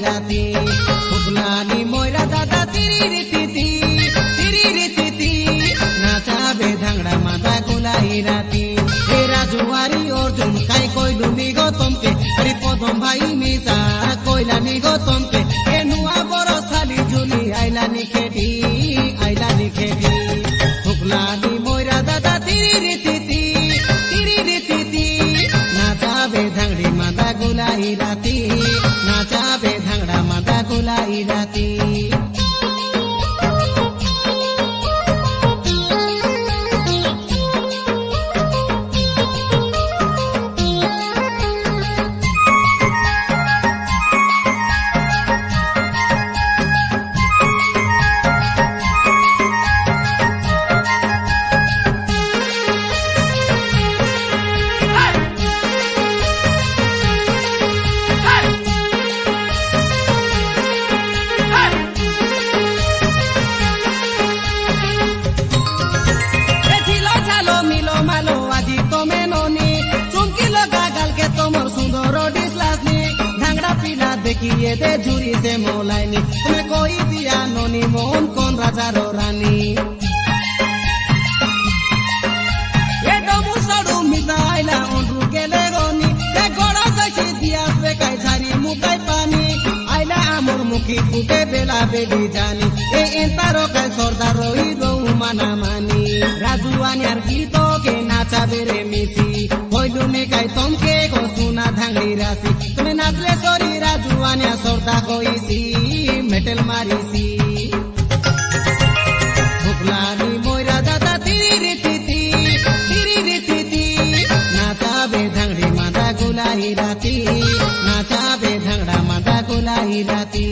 রাতি ফুকলানি ময়রা দাদা তিরি তিতি নাচাবে ধাংড়া মাথা গোলাই রাতি এ রাজুয়ারি অর্জুন কাই কইলু নিগতমকে আরে পদম ভাই মিসা কইলানি গতমকে এ নুয়া বড় সালি জুলি আইলানি খেটি ফুকলানি ময়রা দাদা তিরি তিতি নাচাবে ধাংড়ি মাথা গোলাই রাতি নাচাবে ধাংড়া মাথা গোলাই রাতি দেখিয়ে দে ঝুরি সে মৌলাইনি তুমি কই দিয়া ননি মোহন কোন রাজার রানী এ ডমু সড়ু মিসাইলা অন্ডু গেলে গনি এ গড়া যাইছি দিয়া বেকাই ঝারি মুকাই পানি আইলা আমর মুখি ফুটে বেলা বেডি জানি এ এন্তারো কাই সর্দার রই রৌ মানা মানি রাজুয়ানি আর গীত কে নাচাবে রে মিছি কইলু নে কাই তমকে গো সুনা ধাংড়ি রাশি তুমি নাচলে সরি রাজুয়ানিয়া সর্দা কইছি মেটেল মারিছি ফুকলানি ময়রা দাদা তিরি তিতি নাচাবে ধাংড়ি মাথা গোলাই রাতি নাচাবে ধাংড়া মাথা গোলাই রাতি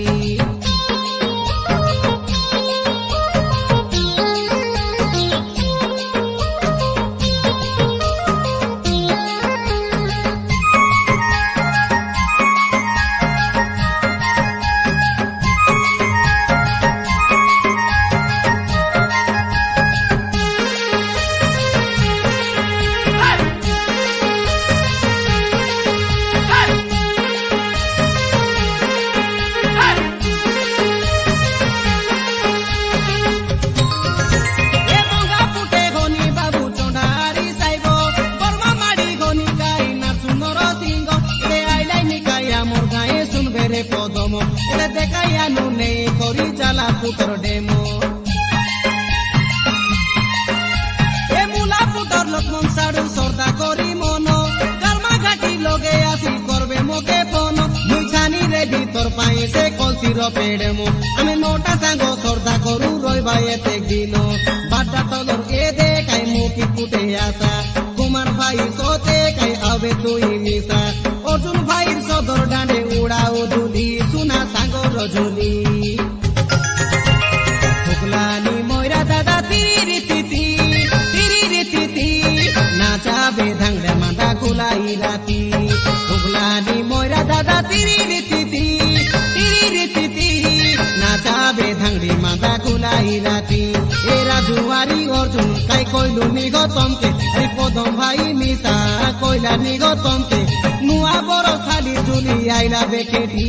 পদম এটা দেখাইয়া নুনে করি চালা পুতর ডেমো এ মুলা পুতর লক্ষ্মণ সাড়ু সর্দা করি মন গালমা ঘাটি লগে আসি করবে মোকে ফোন মুই জানি রে ভিতর পাই সে কলসির পেড়েমো আমি নোটা সাঙ্গ সর্দা করু রইবা এতে দিন বাটা তলর এ দেখাই মুখি ফুটে আসা কুমার ভাই সোতে কাই আবে তুই মিশা অর্জুন ভাইয়ের সদর ডাঁডে উড়াও ধুলি সুনা সাগর ঝুলি ফুকলানি ময়রা দাদা তিরি তিতি নাচাবে ধাংড়া মাথা গোলাই রাতি ফুকলানি ময়রা দাদা তিরি তিতি নাচাবে ধাংড়ি মাথা গোলাই রাতি এ রাজুয়ারি অর্জুন কাই কইলু নিগতমকে আরে পদম ভাই মিসা কইলা নিগতমকে নুয়া বড় সালি জুলি আইলা বেখেটি